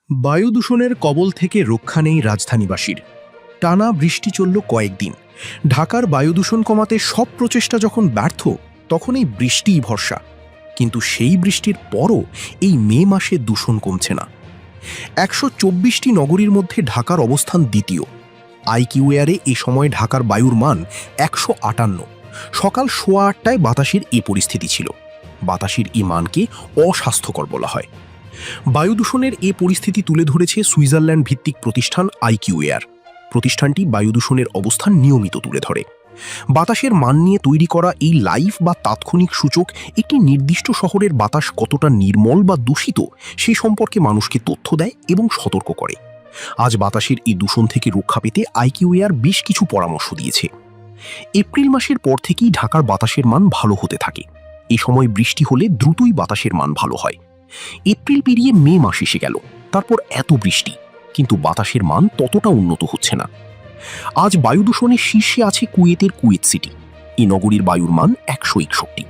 বায়ু দূষণের কবল থেকে রক্ষা নেই রাজধানীবাসীর। টানা বৃষ্টি চলল কয়েকদিন। ঢাকার বায়ু দূষণ কমাতে সব প্রচেষ্টা যখন ব্যর্থ, তখন এই বৃষ্টিই ভরসা। কিন্তু সেই বৃষ্টির পরও এই মে মাসে দূষণ কমছে না। ১২৪টি নগরীর মধ্যে ঢাকার অবস্থান দ্বিতীয়। আইকিউএয়ারে এ সময় ঢাকার বায়ুর মান ১৫৮। সকাল ৮:১টায় বাতাসের এ পরিস্থিতি ছিল। বাতাসের এই মানকে অস্বাস্থ্যকর বলা হয়। বায়ু দূষণের এ পরিস্থিতি তুলে ধরেছে সুইজারল্যান্ড ভিত্তিক প্রতিষ্ঠান আইকিউএয়ার। প্রতিষ্ঠানটি বায়ু দূষণের অবস্থান নিয়মিত তুলে ধরে। বাতাসের মান নিয়ে তৈরি করা এই লাইভ বা তাৎক্ষণিক সূচক একটি নির্দিষ্ট শহরের বাতাস কতটা নির্মল বা দূষিত সে সম্পর্কে মানুষকে তথ্য দেয় এবং সতর্ক করে। আজ বাতাসের এই দূষণ থেকে রক্ষা পেতে আইকিউএয়ার বেশ কিছু পরামর্শ দিয়েছে। এপ্রিল মাসের পর থেকেই ঢাকার বাতাসের মান ভালো হতে থাকে। এ সময় বৃষ্টি হলে দ্রুতই বাতাসের মান ভালো হয়। এপ্রিল পেরিয়ে মে মাস এসে গেল, তারপর এত বৃষ্টি, কিন্তু বাতাসের মান ততটা উন্নত হচ্ছে না। আজ বায়ু দূষণের শীর্ষে আছে কুয়েতের কুয়েত সিটি। এই নগরীর বায়ুর মান ১৬১।